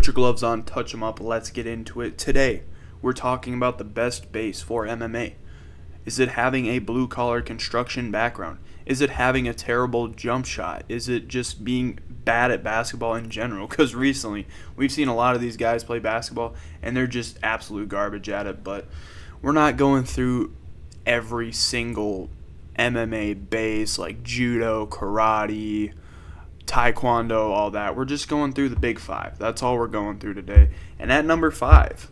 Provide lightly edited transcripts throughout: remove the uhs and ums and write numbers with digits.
your gloves on, touch them up, let's get into it. Today, we're talking about the best base for MMA. Is it having a blue-collar construction background? Is it having a terrible jump shot? Is it just being bad at basketball in general? Because recently, we've seen a lot of these guys play basketball, and they're just absolute garbage at it. But we're not going through every single MMA base like judo, karate, taekwondo, all that. We're just going through the big five. That's all we're going through today. And at number 5,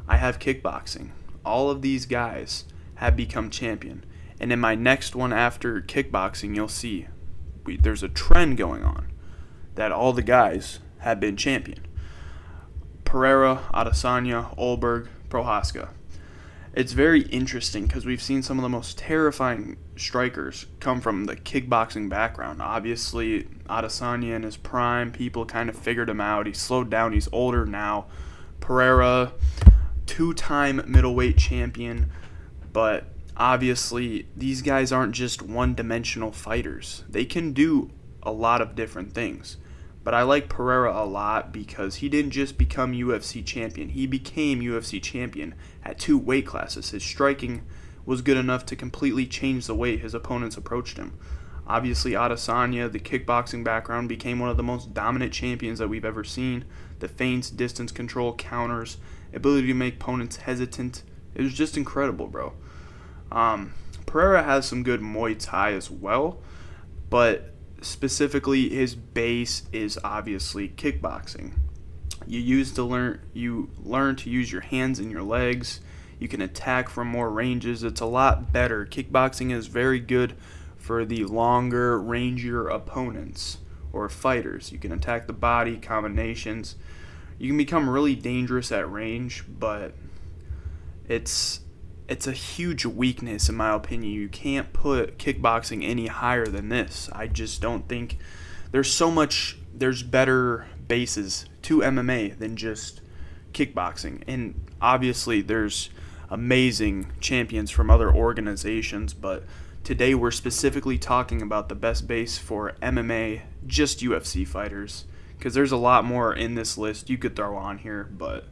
I have kickboxing. All of these guys have become champion. And in my next one after kickboxing, you'll see there's a trend going on that all the guys have been champion. Pereira, Adesanya, Olberg, Prohaska. It's very interesting because we've seen some of the most terrifying strikers come from the kickboxing background. Obviously, Adesanya in his prime, people kind of figured him out. He's slowed down. He's older now. Pereira, 2-time middleweight champion. But obviously, these guys aren't just one-dimensional fighters. They can do a lot of different things. But I like Pereira a lot because he didn't just become UFC champion. He became UFC champion at 2 weight classes. His striking was good enough to completely change the way his opponents approached him. Obviously, Adesanya, the kickboxing background, became one of the most dominant champions that we've ever seen. The feints, distance control, counters, ability to make opponents hesitant. It was just incredible, bro. Pereira has some good Muay Thai as well, but specifically his base is obviously kickboxing. You learn to use your hands and your legs. You can attack from more ranges. It's a lot better. Kickboxing is very good for the longer, rangier opponents or fighters. You can attack the body, combinations. You can become really dangerous at range, but it's a huge weakness in my opinion. You can't put kickboxing any higher than this. I just don't think there's better bases to MMA than just kickboxing. And obviously there's amazing champions from other organizations, but today we're specifically talking about the best base for MMA, just UFC fighters, because there's a lot more in this list you could throw on here. But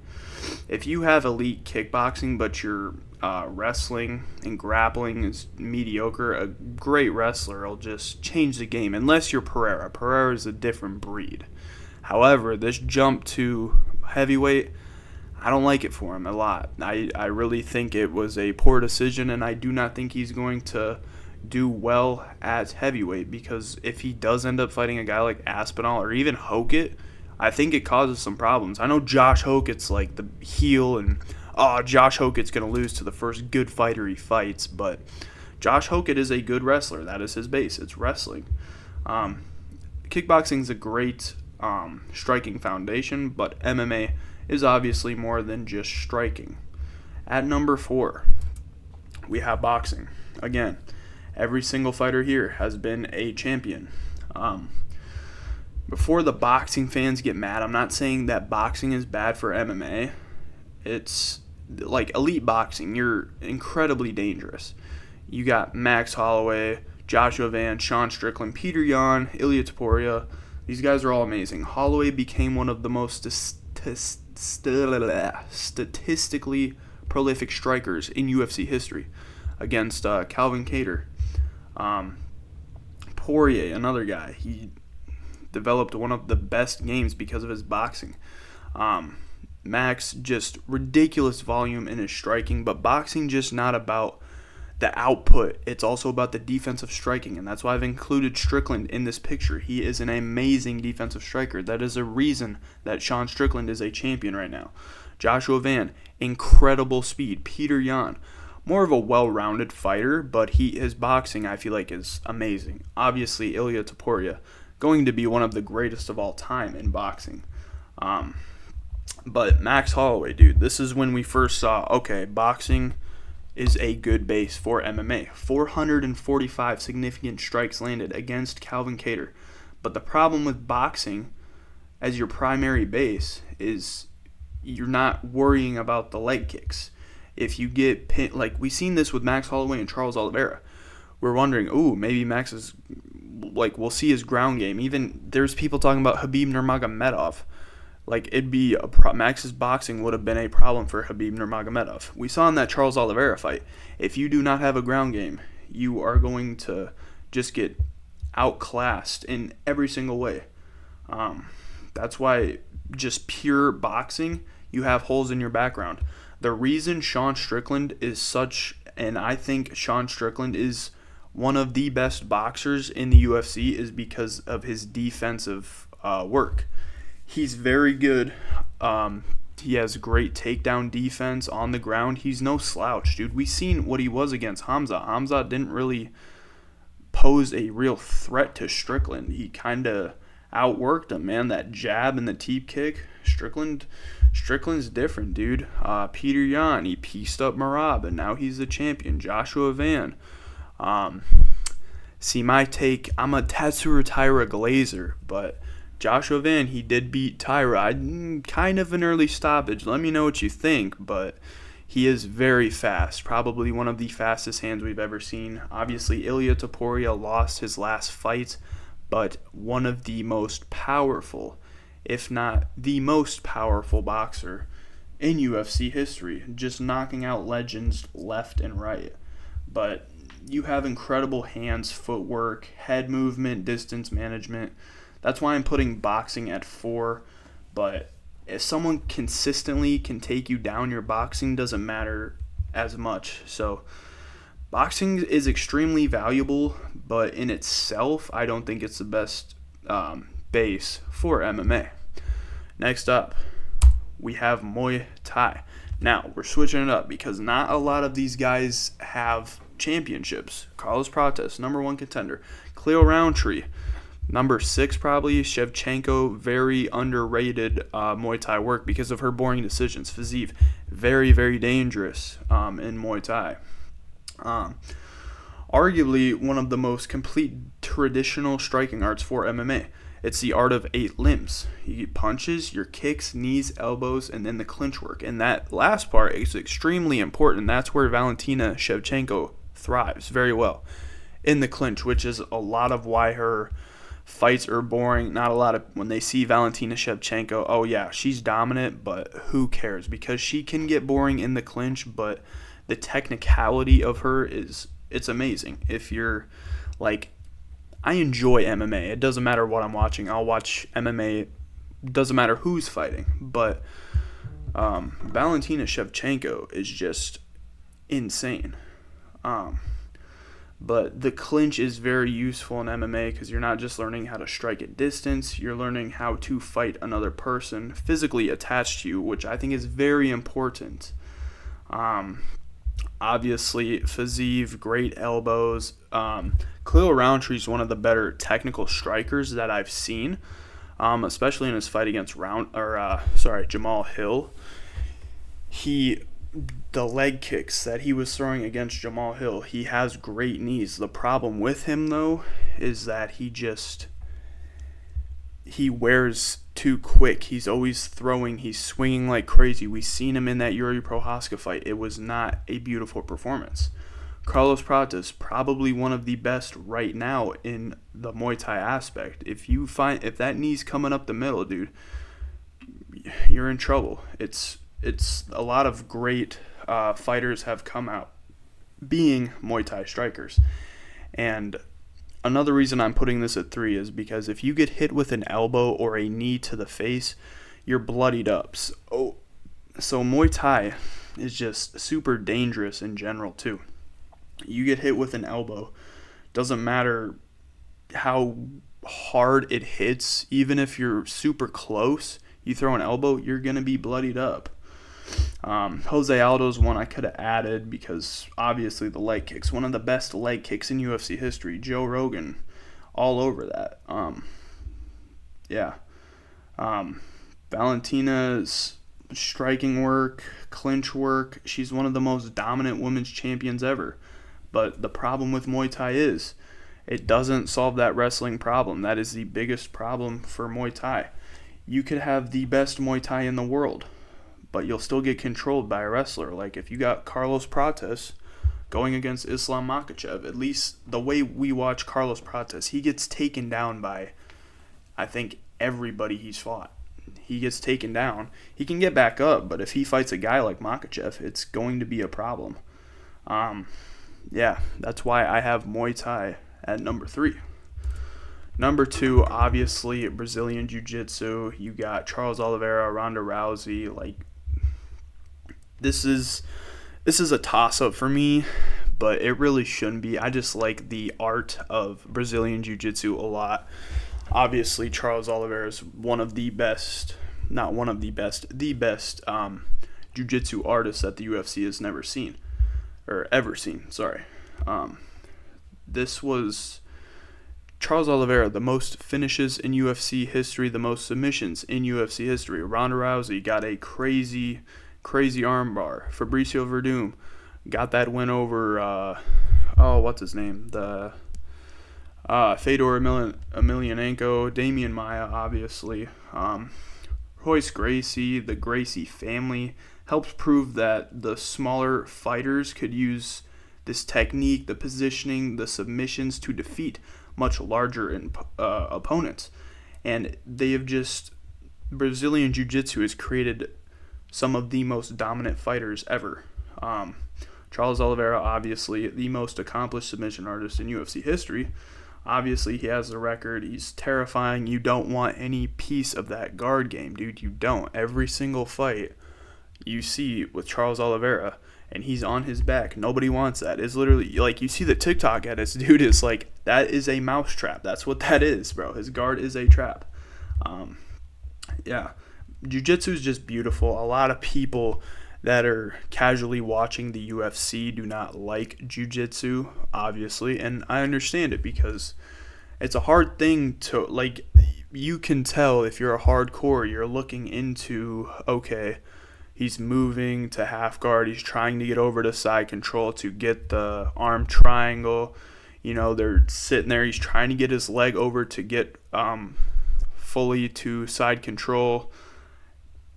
if you have elite kickboxing but your wrestling and grappling is mediocre, a great wrestler will just change the game, unless you're Pereira. Pereira is a different breed. However, this jump to heavyweight, I don't like it for him a lot. I really think it was a poor decision, and I do not think he's going to do well at heavyweight, because if he does end up fighting a guy like Aspinall or even Hokit, I think it causes some problems. I know Josh Hokit's like the heel, and Josh Hokit's going to lose to the first good fighter he fights, but Josh Hokit is a good wrestler. That is his base. It's wrestling. Kickboxing is a great striking foundation, but MMA is obviously more than just striking. At number 4, we have boxing. Again, every single fighter here has been a champion. Before the boxing fans get mad, I'm not saying that boxing is bad for MMA. It's like elite boxing. You're incredibly dangerous. You got Max Holloway, Joshua Van, Sean Strickland, Peter Yan, Ilia Topuria. These guys are all amazing. Holloway became one of the most statistically prolific strikers in UFC history against Calvin Kattar. Poirier, another guy. He developed one of the best games because of his boxing. Max, just ridiculous volume in his striking, but boxing just not about the output. It's also about the defensive striking, and that's why I've included Strickland in this picture. He is an amazing defensive striker. That is a reason that Sean Strickland is a champion right now. Joshua Van, incredible speed. Peter Yan, more of a well-rounded fighter, but his boxing, I feel like, is amazing. Obviously, Ilia Topuria, going to be one of the greatest of all time in boxing. But Max Holloway, dude, this is when we first saw, okay, boxing is a good base for MMA. 445 significant strikes landed against Calvin Kattar. But the problem with boxing as your primary base is you're not worrying about the leg kicks. If you get pinned, like we seen this with Max Holloway and Charles Oliveira, we're wondering, maybe Max is, like, we'll see his ground game. Even there's people talking about Khabib Nurmagomedov. Like, it'd be Max's boxing would have been a problem for Khabib Nurmagomedov. We saw in that Charles Oliveira fight. If you do not have a ground game, you are going to just get outclassed in every single way. That's why just pure boxing, you have holes in your background. The reason Sean Strickland is such, and I think Sean Strickland is one of the best boxers in the UFC, is because of his defensive work. He's very good. He has great takedown defense on the ground. He's no slouch, dude. We seen what he was against Hamza. Hamza didn't really pose a real threat to Strickland. He kind of outworked him, man. That jab and the teep kick. Strickland's different, dude. Peter Yan, he pieced up Marab, and now he's the champion. Joshua Van. See, my take, I'm a Tatsuro Taira Glazer, but Joshua Van, he did beat Taira. Kind of an early stoppage. Let me know what you think, but he is very fast. Probably one of the fastest hands we've ever seen. Obviously, Ilia Topuria lost his last fight, but one of the most powerful, if not the most powerful boxer in UFC history. Just knocking out legends left and right. But you have incredible hands, footwork, head movement, distance management. That's why I'm putting boxing at 4. But if someone consistently can take you down, your boxing doesn't matter as much. So boxing is extremely valuable, but in itself, I don't think it's the best base for MMA. Next up, we have Muay Thai. Now, we're switching it up because not a lot of these guys have championships. Carlos Prates, number 1 contender. Cleo Roundtree, number 6 probably. Shevchenko, very underrated Muay Thai work because of her boring decisions. Fiziev, very, very dangerous in Muay Thai. Arguably one of the most complete traditional striking arts for MMA. It's the art of 8 limbs. You get punches, your kicks, knees, elbows, and then the clinch work. And that last part is extremely important. That's where Valentina Shevchenko thrives very well in the clinch, which is a lot of why her fights are boring. Not a lot of, when they see Valentina Shevchenko, oh yeah, she's dominant, but who cares? Because she can get boring in the clinch, but the technicality of her it's amazing. If you're like, I enjoy MMA. It doesn't matter what I'm watching. I'll watch MMA. Doesn't matter who's fighting. But Valentina Shevchenko is just insane. But the clinch is very useful in MMA because you're not just learning how to strike at distance. You're learning how to fight another person physically attached to you, which I think is very important. Obviously, Fiziev, great elbows. Cleo Roundtree is one of the better technical strikers that I've seen, especially in his fight against Jamal Hill. The leg kicks that he was throwing against Jamal Hill, he has great knees. The problem with him, though, is that he wears too quick. He's always throwing. He's swinging like crazy. We seen him in that Yuri Prohaska fight. It was not a beautiful performance. Carlos Prates, probably one of the best right now in the Muay Thai aspect. If that knee's coming up the middle, dude, you're in trouble. It's a lot of great fighters have come out being Muay Thai strikers. And another reason I'm putting this at 3 is because if you get hit with an elbow or a knee to the face, you're bloodied up. So Muay Thai is just super dangerous in general too. You get hit with an elbow, doesn't matter how hard it hits, even if you're super close, you throw an elbow, you're going to be bloodied up. Jose Aldo's one I could have added because obviously the leg kicks, one of the best leg kicks in UFC history. Joe Rogan, all over that. Valentina's striking work, clinch work, she's one of the most dominant women's champions ever. But the problem with Muay Thai is it doesn't solve that wrestling problem. That is the biggest problem for Muay Thai. You could have the best Muay Thai in the world, but you'll still get controlled by a wrestler. Like if you got Carlos Prates going against Islam Makhachev, at least the way we watch Carlos Prates, he gets taken down by, I think, everybody he's fought. he gets taken down. He can get back up, but if he fights a guy like Makhachev, it's going to be a problem. Yeah, that's why I have Muay Thai at number 3. Number 2, obviously, Brazilian Jiu-Jitsu. You got Charles Oliveira, Ronda Rousey. Like, this is a toss-up for me, but it really shouldn't be. I just like the art of Brazilian Jiu-Jitsu a lot. Obviously, Charles Oliveira is one of the best, not one of the best, the best Jiu-Jitsu artists that the UFC has never seen, or ever seen, sorry. This was Charles Oliveira, the most finishes in UFC history, the most submissions in UFC history. Ronda Rousey got a crazy armbar. Fabricio Verdum got that win over, what's his name? The Fedor Emelianenko, Damian Maia, obviously. Royce Gracie, the Gracie family, helped prove that the smaller fighters could use this technique, the positioning, the submissions to defeat much larger opponents. And they have Brazilian Jiu-Jitsu has created some of the most dominant fighters ever. Charles Oliveira, obviously, the most accomplished submission artist in UFC history. Obviously, he has the record. He's terrifying. You don't want any piece of that guard game, dude. You don't. Every single fight you see with Charles Oliveira, and he's on his back. Nobody wants that. It's literally, like, you see the TikTok edits, dude, is like, that is a mouse trap. That's what that is, bro. His guard is a trap. Yeah. Jiu-Jitsu is just beautiful. A lot of people that are casually watching the UFC do not like Jiu-Jitsu, obviously, and I understand it because it's a hard thing to, like, you can tell if you're a hardcore, you're looking into, okay, he's moving to half guard, he's trying to get over to side control to get the arm triangle, you know, they're sitting there, he's trying to get his leg over to get fully to side control.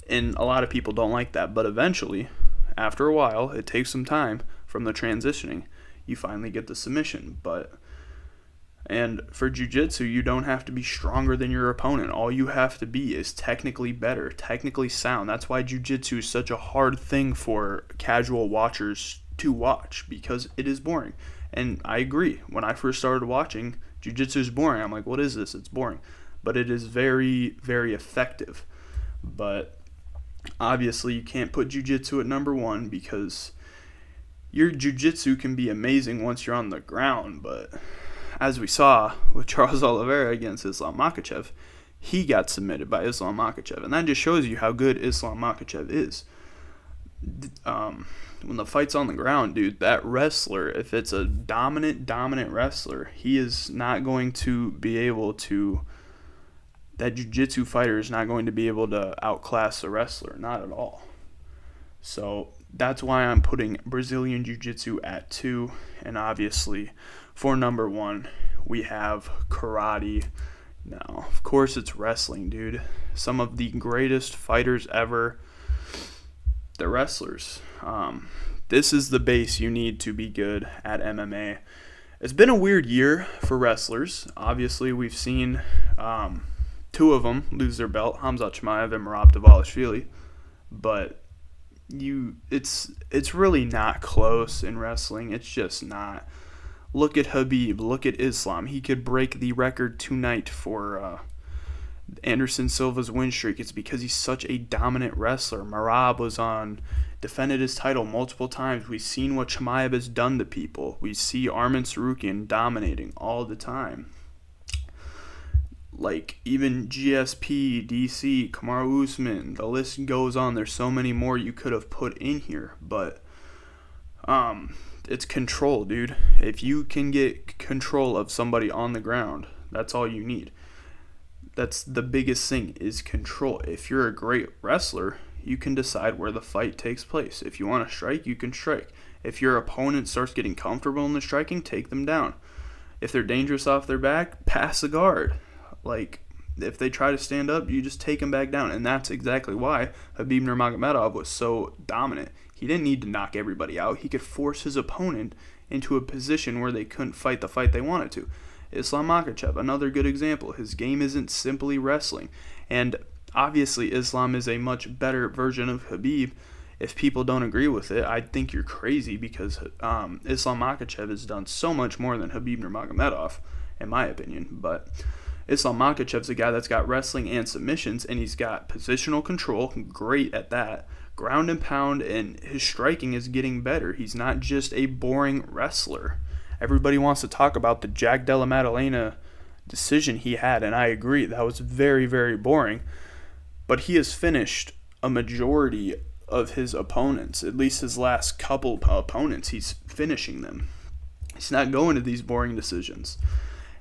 And a lot of people don't like that, but eventually, after a while, it takes some time from the transitioning, you finally get the submission. And for jiu-jitsu, you don't have to be stronger than your opponent. All you have to be is technically better, technically sound. That's why jiu-jitsu is such a hard thing for casual watchers to watch, because it is boring. And I agree. When I first started watching, jiu-jitsu is boring. I'm like, what is this? It's boring. But it is very, very effective. But obviously, you can't put jiu-jitsu at number 1 because your jiu-jitsu can be amazing once you're on the ground. But as we saw with Charles Oliveira against Islam Makhachev, he got submitted by Islam Makhachev. And that just shows you how good Islam Makhachev is. When the fight's on the ground, dude, that wrestler, if it's a dominant wrestler, he is not going to be able to... That jiu-jitsu fighter is not going to be able to outclass the wrestler, not at all. So that's why I'm putting Brazilian jiu-jitsu at 2, and obviously for number 1 we have karate. Now, of course, it's wrestling, dude. Some of the greatest fighters ever, the wrestlers. This is the base you need to be good at MMA. It's been a weird year for wrestlers. Obviously, we've seen 2 of them lose their belt, Khamzat Chimaev and Merab Dvalishvili. But it's really not close in wrestling. It's just not. Look at Khabib. Look at Islam. He could break the record tonight for Anderson Silva's win streak. It's because he's such a dominant wrestler. Merab defended his title multiple times. We've seen what Chimaev has done to people. We see Arman Tsarukyan dominating all the time. Like, even GSP, DC, Kamaru Usman, the list goes on. There's so many more you could have put in here, but it's control, dude. If you can get control of somebody on the ground, that's all you need. That's the biggest thing, is control. If you're a great wrestler, you can decide where the fight takes place. If you want to strike, you can strike. If your opponent starts getting comfortable in the striking, take them down. If they're dangerous off their back, pass the guard. Like, if they try to stand up, you just take them back down. And that's exactly why Khabib Nurmagomedov was so dominant. He didn't need to knock everybody out. He could force his opponent into a position where they couldn't fight the fight they wanted to. Islam Makhachev, another good example. His game isn't simply wrestling. And Obviously, Islam is a much better version of Khabib. If people don't agree with it, I think you're crazy because Islam Makhachev has done so much more than Khabib Nurmagomedov, in my opinion. But Islam Makhachev's a guy that's got wrestling and submissions, and he's got positional control, great at that, ground and pound, and his striking is getting better. He's not just a boring wrestler. Everybody wants to talk about the Jack Della Maddalena decision he had, and I agree, that was very, very boring. But he has finished a majority of his opponents, at least his last couple opponents, he's finishing them. He's not going to these boring decisions.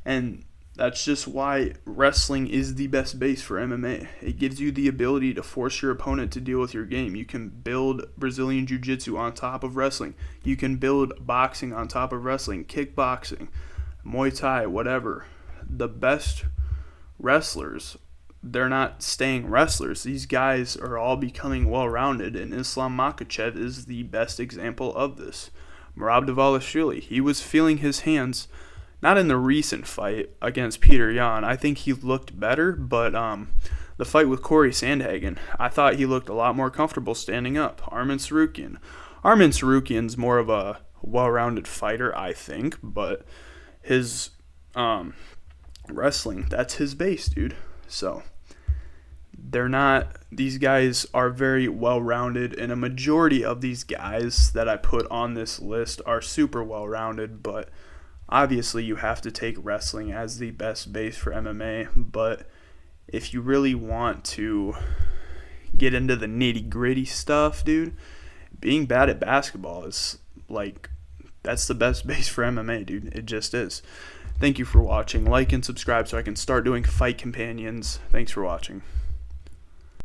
And that's just why wrestling is the best base for MMA. It gives you the ability to force your opponent to deal with your game. You can build Brazilian Jiu-Jitsu on top of wrestling. You can build boxing on top of wrestling, kickboxing, Muay Thai, whatever. The best wrestlers, they're not staying wrestlers. These guys are all becoming well-rounded, and Islam Makhachev is the best example of this. Merab Dvalishvili, he was feeling his hands, not in the recent fight against Peter Yan. I think he looked better, but the fight with Corey Sandhagen, I thought he looked a lot more comfortable standing up. Arman Sarukian's more of a well-rounded fighter, I think, but his wrestling, that's his base, dude. So these guys are very well-rounded, and a majority of these guys that I put on this list are super well-rounded, but obviously you have to take wrestling as the best base for MMA. But if you really want to get into the nitty-gritty stuff, dude, being bad at basketball is that's the best base for MMA, dude. It just is. Thank you for watching. Like and subscribe so I can start doing fight companions. Thanks for watching.